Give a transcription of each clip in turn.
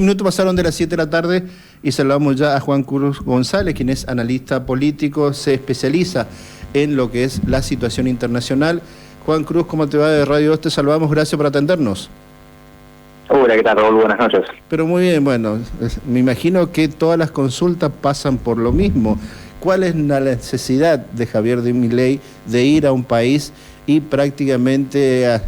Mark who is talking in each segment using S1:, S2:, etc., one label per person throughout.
S1: Minutos pasaron de las 7 de la tarde y saludamos ya a Juan Cruz González, quien es analista político, se especializa en lo que es la situación internacional. Juan Cruz, ¿cómo te va de Radio 2? Te saludamos, gracias por atendernos.
S2: Hola, ¿qué tal, Raúl? Buenas noches.
S1: Pero muy bien, bueno, me imagino que todas las consultas pasan por lo mismo. ¿Cuál es la necesidad de Javier Milei de ir a un país y prácticamente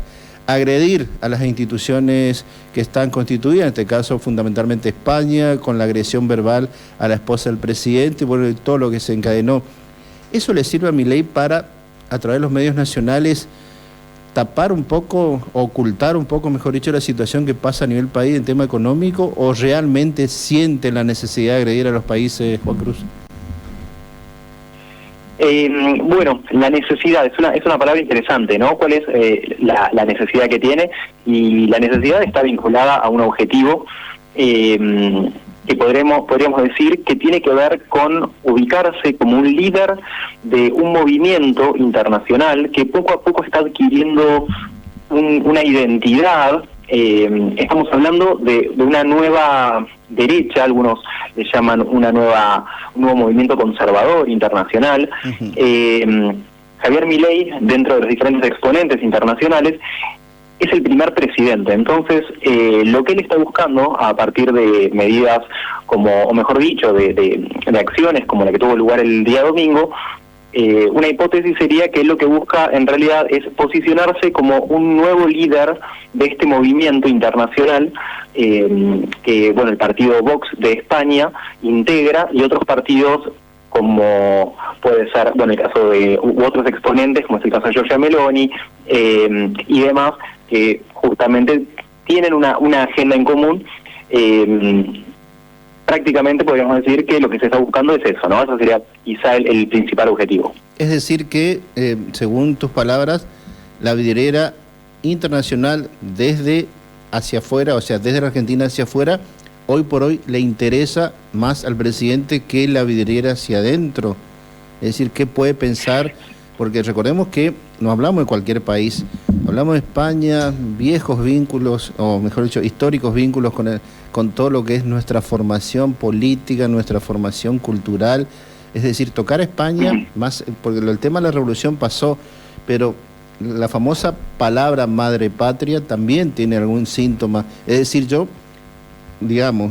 S1: agredir a las instituciones que están constituidas, en este caso fundamentalmente España, con la agresión verbal a la esposa del presidente, bueno, y todo lo que se encadenó? ¿Eso le sirve a Milei para, a través de los medios nacionales, tapar un poco, ocultar un poco, mejor dicho, la situación que pasa a nivel país en tema económico, o realmente siente la necesidad de agredir a los países, Juan Cruz?
S2: Bueno, la necesidad es una palabra interesante, ¿no? ¿Cuál es la necesidad que tiene? Y la necesidad está vinculada a un objetivo que podríamos decir que tiene que ver con ubicarse como un líder de un movimiento internacional que poco a poco está adquiriendo una identidad. Estamos hablando de una nueva derecha, algunos le llaman un nuevo movimiento conservador internacional. Javier Milei, dentro de los diferentes exponentes internacionales, es el primer presidente. Entonces, lo que él está buscando a partir de medidas como, o mejor dicho, de acciones como la que tuvo lugar el día domingo, una hipótesis sería que él lo que busca en realidad es posicionarse como un nuevo líder de este movimiento internacional que, bueno, el partido Vox de España integra, y otros partidos como puede ser, bueno, el caso de u otros exponentes, como es el caso de Giorgia Meloni y demás, que justamente tienen una agenda en común. Prácticamente podríamos decir que lo que se está buscando es eso, ¿no? Eso sería quizá el principal objetivo.
S1: Es decir que, según tus palabras, la vidriera internacional desde hacia afuera, o sea, desde la Argentina hacia afuera, hoy por hoy le interesa más al presidente que la vidriera hacia adentro. Es decir, ¿qué puede pensar? Porque recordemos que no hablamos de cualquier país, hablamos de España, viejos vínculos, o mejor dicho, históricos vínculos con todo lo que es nuestra formación política, nuestra formación cultural. Es decir, tocar a España, más porque el tema de la revolución pasó, pero la famosa palabra madre patria también tiene algún síntoma. Es decir,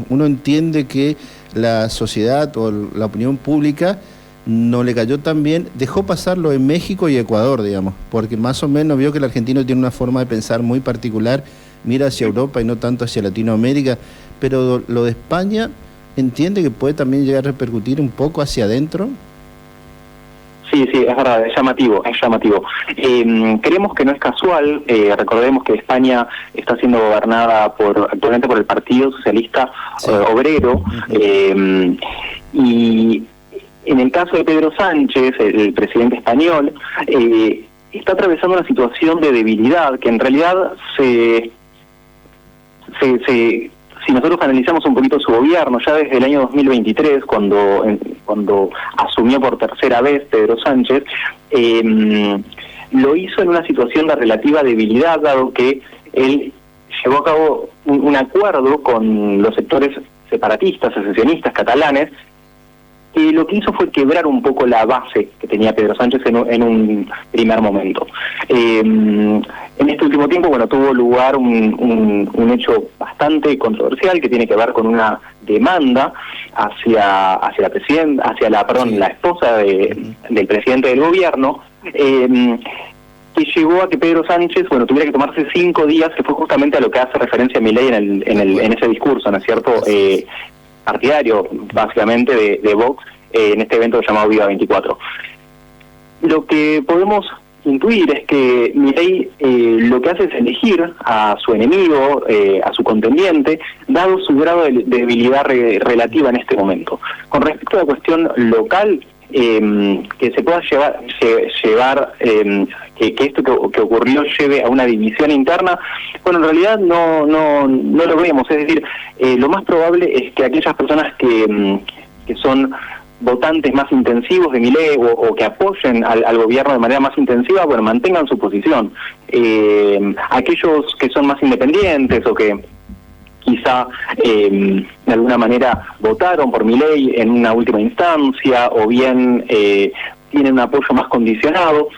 S1: uno entiende que la sociedad o la opinión pública no le cayó tan bien, dejó pasarlo en México y Ecuador, digamos, porque más o menos vio que el argentino tiene una forma de pensar muy particular, mira hacia Europa y no tanto hacia Latinoamérica, pero lo de España, ¿entiende que puede también llegar a repercutir un poco hacia adentro?
S2: Sí, es verdad, es llamativo. Creemos que no es casual. Recordemos que España está siendo gobernada actualmente por el Partido Socialista Obrero, y en el caso de Pedro Sánchez, el presidente español, está atravesando una situación de debilidad que en realidad si nosotros analizamos un poquito su gobierno, ya desde el año 2023, cuando asumió por tercera vez Pedro Sánchez, lo hizo en una situación de relativa debilidad, dado que él llevó a cabo un acuerdo con los sectores separatistas, secesionistas catalanes, que lo que hizo fue quebrar un poco la base que tenía Pedro Sánchez en un primer momento. En este último tiempo, bueno, tuvo lugar un hecho bastante controversial que tiene que ver con una demanda hacia la esposa del presidente del gobierno, que llevó a que Pedro Sánchez, bueno, tuviera que tomarse 5 días, que fue justamente a lo que hace referencia Milei en ese discurso, ¿no es cierto?, partidario básicamente de Vox, en este evento llamado Viva 24. Lo que podemos intuir es que Milei lo que hace es elegir a su enemigo, a su contendiente, dado su grado de debilidad relativa en este momento. Con respecto a la cuestión local, que se pueda llevar que esto que ocurrió lleve a una división interna, bueno, en realidad no lo vemos. Es decir, lo más probable es que aquellas personas que son votantes más intensivos de Milei o que apoyen al gobierno de manera más intensiva, bueno, mantengan su posición. Aquellos que son más independientes o que quizá de alguna manera votaron por Milei en una última instancia, o bien tienen un apoyo más condicionado.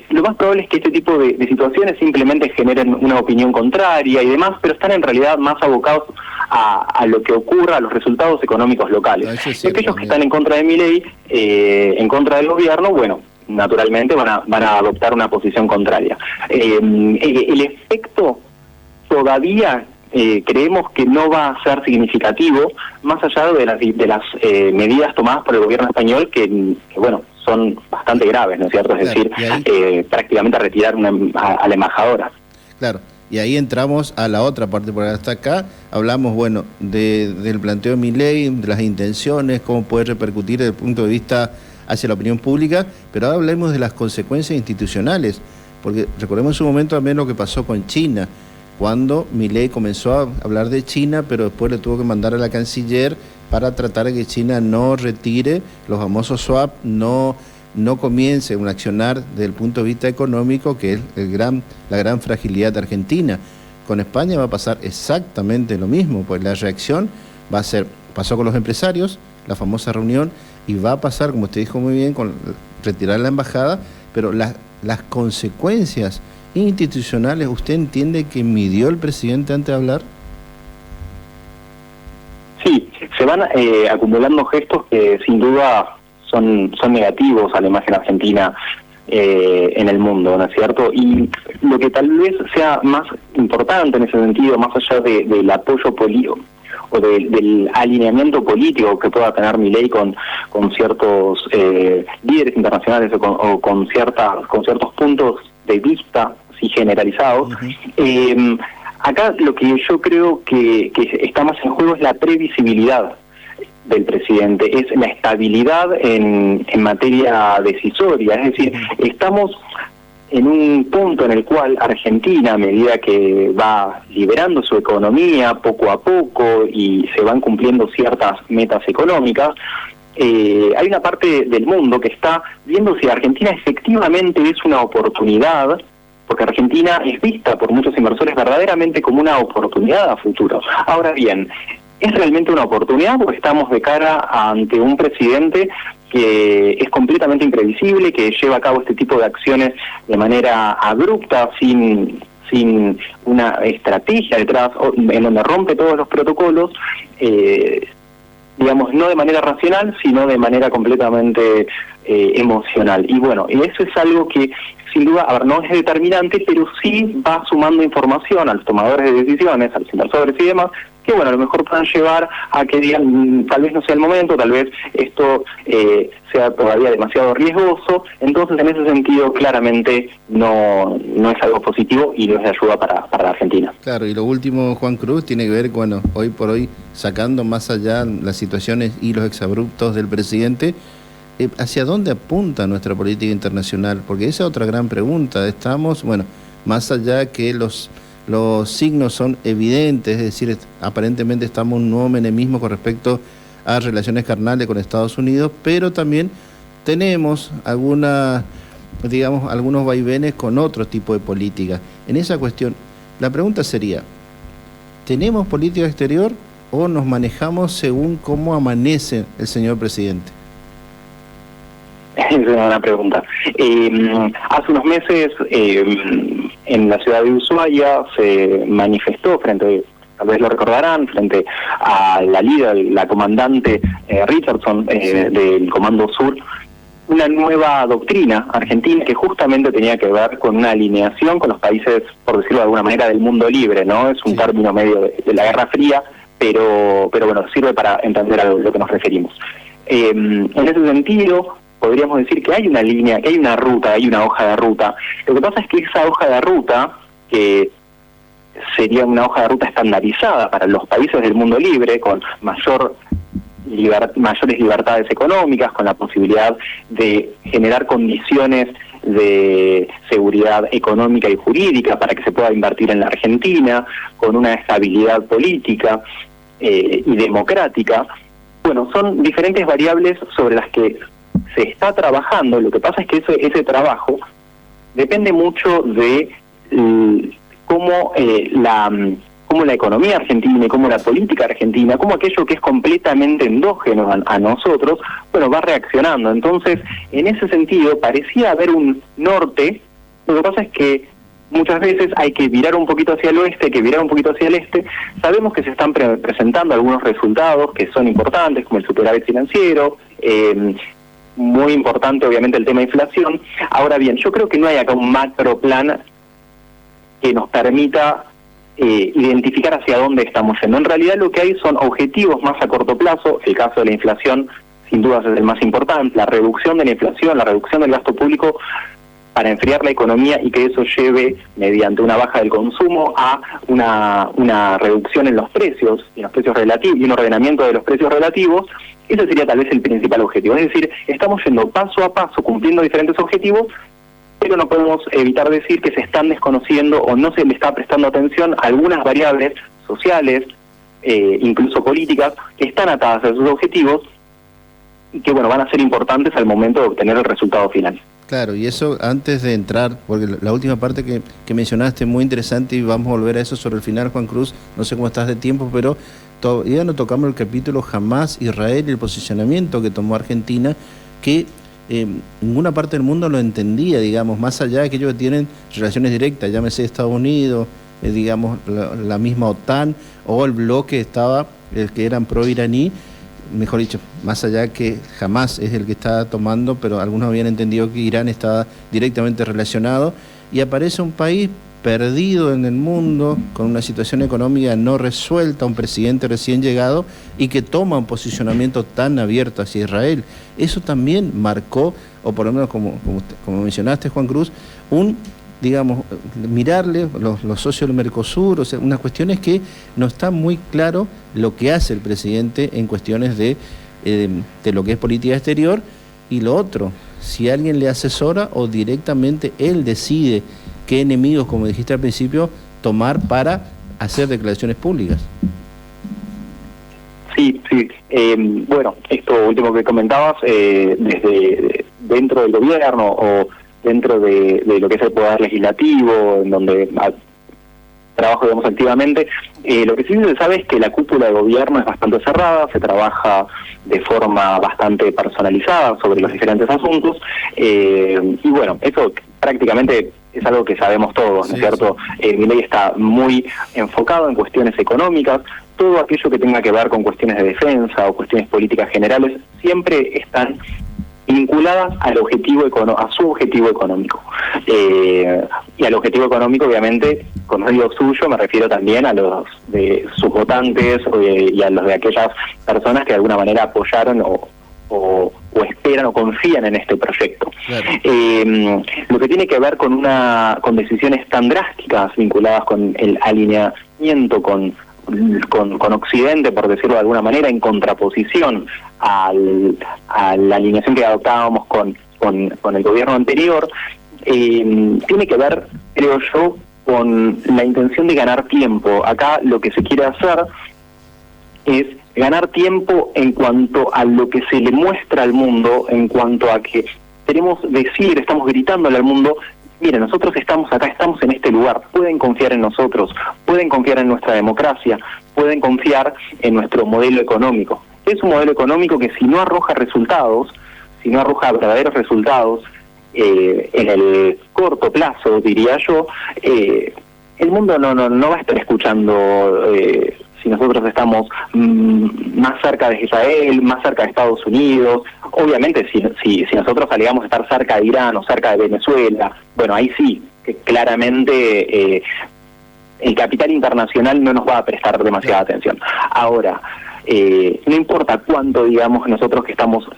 S2: Lo más probable es que este tipo de situaciones simplemente generen una opinión contraria y demás, pero están en realidad más abocados a lo que ocurra, a los resultados económicos locales.
S1: Es
S2: y aquellos que están en contra de Milei, en contra del gobierno, bueno, naturalmente van a adoptar una posición contraria. El efecto todavía creemos que no va a ser significativo, más allá de las medidas tomadas por el gobierno español, que bueno, son bastante graves, ¿no es cierto? Es decir, prácticamente retirar a la embajadora.
S1: Claro, y ahí entramos a la otra parte, porque hasta acá hablamos, bueno, del planteo de Milei, de las intenciones, cómo puede repercutir desde el punto de vista hacia la opinión pública, pero ahora hablemos de las consecuencias institucionales, porque recordemos en su momento también lo que pasó con China, cuando Milei comenzó a hablar de China, pero después le tuvo que mandar a la canciller para tratar de que China no retire los famosos swap, no comience un accionar desde el punto de vista económico, que es la gran fragilidad de Argentina. Con España va a pasar exactamente lo mismo, pues la reacción va a ser, pasó con los empresarios, la famosa reunión, y va a pasar, como usted dijo muy bien, con retirar la embajada, pero las consecuencias institucionales, ¿usted entiende que midió el presidente antes de hablar?
S2: Sí, se van acumulando gestos que sin duda son negativos a la imagen argentina en el mundo, ¿no es cierto? Y lo que tal vez sea más importante en ese sentido, más allá del apoyo político o del alineamiento político que pueda tener Milei con ciertos líderes internacionales o con ciertos puntos de vista, sí, generalizados, acá lo que yo creo que está más en juego es la previsibilidad del presidente, es la estabilidad en materia decisoria, es decir, estamos en un punto en el cual Argentina, a medida que va liberando su economía poco a poco y se van cumpliendo ciertas metas económicas, hay una parte del mundo que está viendo si Argentina efectivamente es una oportunidad, porque Argentina es vista por muchos inversores verdaderamente como una oportunidad a futuro. Ahora bien, ¿es realmente una oportunidad o estamos de cara ante un presidente que es completamente imprevisible, que lleva a cabo este tipo de acciones de manera abrupta, sin una estrategia detrás, en donde rompe todos los protocolos, digamos, no de manera racional, sino de manera completamente emocional? Y bueno, eso es algo que sin duda, a ver, no es determinante, pero sí va sumando información a los tomadores de decisiones, a los inversores y demás, que bueno, a lo mejor puedan llevar a que digan, tal vez no sea el momento, tal vez esto sea todavía demasiado riesgoso. Entonces, en ese sentido, claramente no es algo positivo y no es de ayuda para la Argentina.
S1: Claro, y lo último, Juan Cruz, tiene que ver, bueno, hoy por hoy, sacando más allá las situaciones y los exabruptos del presidente, ¿hacia dónde apunta nuestra política internacional? Porque esa es otra gran pregunta. Estamos, bueno, más allá que los signos son evidentes, es decir, aparentemente estamos en un nuevo menemismo con respecto a relaciones carnales con Estados Unidos, pero también tenemos algunos vaivenes con otro tipo de política. En esa cuestión, la pregunta sería, ¿tenemos política exterior o nos manejamos según cómo amanece el señor presidente?
S2: Es una buena pregunta. Hace unos meses en la ciudad de Ushuaia se manifestó frente, tal vez lo recordarán, frente a la líder, la comandante Richardson del Comando Sur, una nueva doctrina argentina que justamente tenía que ver con una alineación con los países, por decirlo de alguna manera, del mundo libre, ¿no? Es un término medio de la Guerra Fría, pero bueno, sirve para entender a lo que nos referimos. En ese sentido, podríamos decir que hay una línea, que hay una ruta, hay una hoja de ruta. Lo que pasa es que esa hoja de ruta, que sería una hoja de ruta estandarizada para los países del mundo libre, con mayores libertades económicas, con la posibilidad de generar condiciones de seguridad económica y jurídica para que se pueda invertir en la Argentina, con una estabilidad política y democrática. Bueno, son diferentes variables sobre las que se está trabajando. Lo que pasa es que ese trabajo depende mucho de cómo cómo la economía argentina y cómo la política argentina, cómo aquello que es completamente endógeno a nosotros, bueno, va reaccionando. Entonces, en ese sentido, parecía haber un norte. Lo que pasa es que muchas veces hay que virar un poquito hacia el oeste, hay que virar un poquito hacia el este. Sabemos que se están presentando algunos resultados que son importantes, como el superávit financiero, muy importante obviamente el tema de inflación. Ahora bien, yo creo que no hay acá un macro plan que nos permita identificar hacia dónde estamos yendo. En realidad lo que hay son objetivos más a corto plazo. El caso de la inflación sin dudas es el más importante, la reducción de la inflación, la reducción del gasto público para enfriar la economía y que eso lleve, mediante una baja del consumo, a una reducción en los precios relativos y un ordenamiento de los precios relativos. Ese sería tal vez el principal objetivo. Es decir, estamos yendo paso a paso cumpliendo diferentes objetivos, pero no podemos evitar decir que se están desconociendo o no se le está prestando atención a algunas variables sociales, incluso políticas, que están atadas a sus objetivos y que bueno, van a ser importantes al momento de obtener el resultado final.
S1: Claro, y eso antes de entrar, porque la última parte que mencionaste muy interesante, y vamos a volver a eso sobre el final, Juan Cruz, no sé cómo estás de tiempo, pero todavía no tocamos el capítulo Hamas, Israel y el posicionamiento que tomó Argentina, que ninguna parte del mundo lo entendía, digamos, más allá de aquellos que tienen relaciones directas, llámese Estados Unidos, digamos, la misma OTAN, o el bloque estaba, el que eran pro-iraní, mejor dicho, más allá que Hamas es el que está tomando, pero algunos habían entendido que Irán estaba directamente relacionado, y aparece un país perdido en el mundo, con una situación económica no resuelta, un presidente recién llegado, y que toma un posicionamiento tan abierto hacia Israel. Eso también marcó, o por lo menos como mencionaste, Juan Cruz, digamos, mirarle los socios del Mercosur, o sea, unas cuestiones que no está muy claro lo que hace el presidente en cuestiones de lo que es política exterior, y lo otro, si alguien le asesora o directamente él decide qué enemigos, como dijiste al principio, tomar para hacer declaraciones públicas.
S2: Sí. Bueno, esto último que comentabas, desde dentro del gobierno o dentro de lo que es el poder legislativo, en donde trabajo, digamos, activamente, lo que sí se sabe es que la cúpula de gobierno es bastante cerrada, se trabaja de forma bastante personalizada sobre los diferentes asuntos, y bueno, eso prácticamente es algo que sabemos todos, ¿no es cierto? Milei está muy enfocado en cuestiones económicas, todo aquello que tenga que ver con cuestiones de defensa o cuestiones políticas generales siempre están vinculadas al objetivo a su objetivo económico. Y al objetivo económico, obviamente, cuando digo suyo, me refiero también a los de sus votantes y a los de aquellas personas que de alguna manera apoyaron o esperan o confían en este proyecto. Claro. Lo que tiene que ver con decisiones tan drásticas vinculadas con el alineamiento con Occidente, por decirlo de alguna manera, en contraposición a la alineación que adoptábamos con el gobierno anterior, tiene que ver, creo yo, con la intención de ganar tiempo. Acá lo que se quiere hacer es ganar tiempo en cuanto a lo que se le muestra al mundo, en cuanto a que queremos decir, estamos gritándole al mundo: miren, nosotros estamos acá, estamos en este lugar, pueden confiar en nosotros, pueden confiar en nuestra democracia, pueden confiar en nuestro modelo económico. Es un modelo económico que si no arroja resultados, si no arroja verdaderos resultados en el corto plazo, diría yo, el mundo no va a estar escuchando si nosotros estamos más cerca de Israel, más cerca de Estados Unidos. Obviamente si nosotros alegamos estar cerca de Irán o cerca de Venezuela, bueno, ahí sí, que claramente el capital internacional no nos va a prestar demasiada atención. Ahora, no importa cuánto digamos nosotros que estamos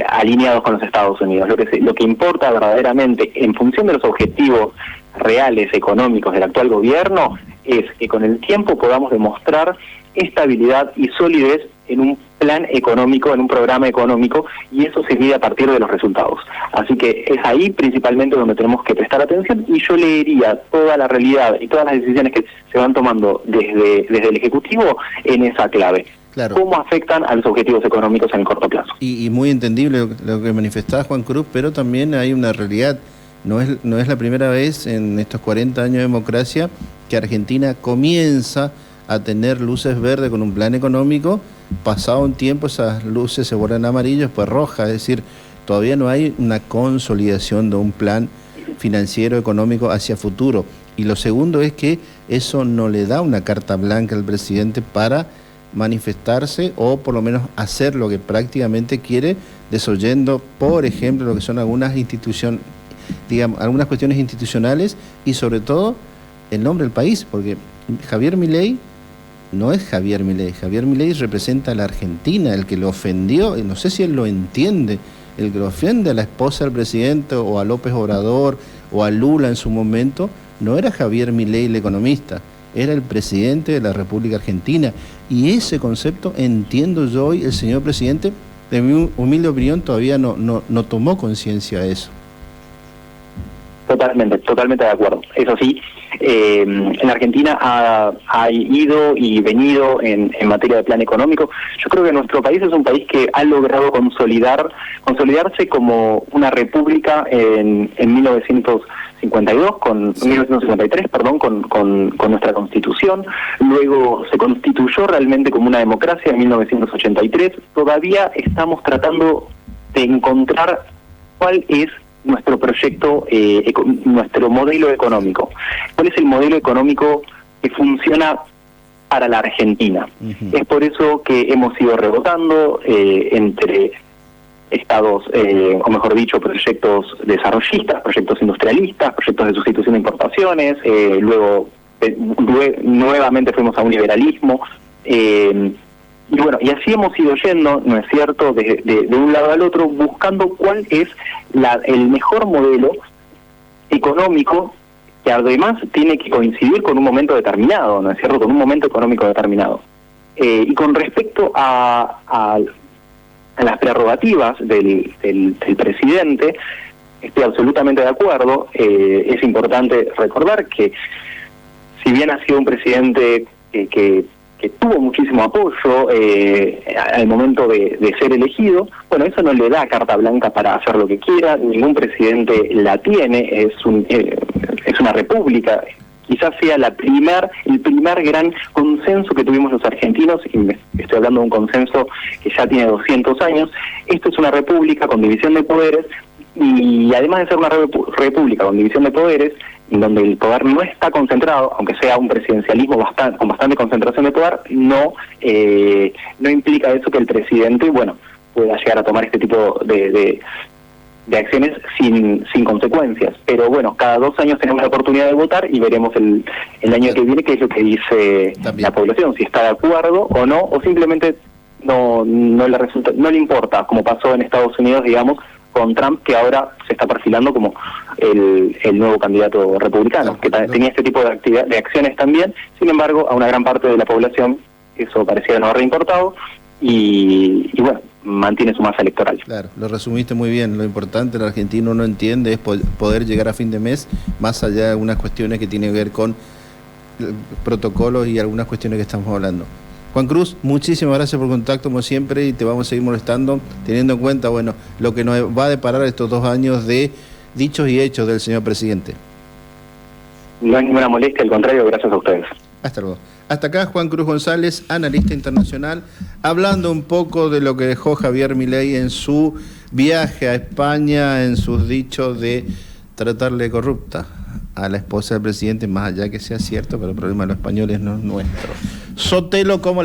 S2: alineados con los Estados Unidos, lo que importa verdaderamente en función de los objetivos reales económicos del actual gobierno es que con el tiempo podamos demostrar estabilidad y solidez en un plan económico, en un programa económico, y eso se mide a partir de los resultados. Así que es ahí principalmente donde tenemos que prestar atención, y yo leería toda la realidad y todas las decisiones que se van tomando desde el Ejecutivo en esa clave. Claro. ¿Cómo afectan a los objetivos económicos en el corto plazo?
S1: Y muy entendible lo que manifestaba Juan Cruz, pero también hay una realidad. No es la primera vez en estos 40 años de democracia que Argentina comienza a tener luces verdes con un plan económico, pasado un tiempo esas luces se vuelven amarillas, pues rojas, es decir, todavía no hay una consolidación de un plan financiero económico hacia futuro. Y lo segundo es que eso no le da una carta blanca al presidente para manifestarse o por lo menos hacer lo que prácticamente quiere, desoyendo, por ejemplo, lo que son algunas instituciones, digamos, algunas cuestiones institucionales y sobre todo el nombre del país, porque Javier Milei no es Javier Milei. Javier Milei representa a la Argentina, el que lo ofendió, y no sé si él lo entiende, el que lo ofende a la esposa del presidente o a López Obrador o a Lula en su momento, no era Javier Milei el economista, era el presidente de la República Argentina. Y ese concepto, entiendo yo hoy, el señor presidente, de mi humilde opinión, todavía no tomó conciencia de eso.
S2: Totalmente de acuerdo. Eso sí, en Argentina ha ido y venido en materia de plan económico. Yo creo que nuestro país es un país que ha logrado consolidarse como una república en 1953, con nuestra Constitución. Luego se constituyó realmente como una democracia en 1983. Todavía estamos tratando de encontrar cuál es nuestro proyecto, nuestro modelo económico. ¿Cuál es el modelo económico que funciona para la Argentina? Uh-huh. Es por eso que hemos ido rebotando entre estados, o mejor dicho, proyectos desarrollistas, proyectos industrialistas, proyectos de sustitución de importaciones, luego nuevamente fuimos a un liberalismo, y bueno, y así hemos ido yendo, ¿no es cierto?, de un lado al otro, buscando cuál es el mejor modelo económico que además tiene que coincidir con un momento determinado, ¿no es cierto?, con un momento económico determinado. Y con respecto a las prerrogativas del presidente, estoy absolutamente de acuerdo. Es importante recordar que si bien ha sido un presidente que tuvo muchísimo apoyo al momento de ser elegido, bueno, eso no le da carta blanca para hacer lo que quiera, ningún presidente la tiene, es una república. Quizás sea el primer gran consenso que tuvimos los argentinos, y estoy hablando de un consenso que ya tiene 200 años. Esto es una república con división de poderes, y además de ser una república con división de poderes, en donde el poder no está concentrado, aunque sea un presidencialismo con bastante concentración de poder, no implica eso que el presidente, bueno, pueda llegar a tomar este tipo de acciones sin consecuencias. Pero bueno, cada 2 años tenemos la oportunidad de votar y veremos el año que viene qué es lo que dice también la población, si está de acuerdo o no, o simplemente no le importa, como pasó en Estados Unidos, digamos, con Trump, que ahora se está perfilando como el nuevo candidato republicano, que tenía este tipo de acciones también. Sin embargo, a una gran parte de la población eso parecía no haber importado, y bueno, mantiene su masa electoral.
S1: Claro, lo resumiste muy bien. Lo importante el argentino no entiende es poder llegar a fin de mes, más allá de algunas cuestiones que tienen que ver con protocolos y algunas cuestiones que estamos hablando. Juan Cruz, muchísimas gracias por el contacto, como siempre, y te vamos a seguir molestando, teniendo en cuenta, bueno, lo que nos va a deparar estos 2 años de dichos y hechos del señor presidente.
S2: No hay ninguna molestia, al contrario, gracias a ustedes.
S1: Hasta luego. Hasta acá Juan Cruz González, analista internacional, hablando un poco de lo que dejó Javier Milei en su viaje a España, en sus dichos de tratarle corrupta a la esposa del presidente, más allá que sea cierto, pero el problema de los españoles no es nuestro. Sotelo, ¿cómo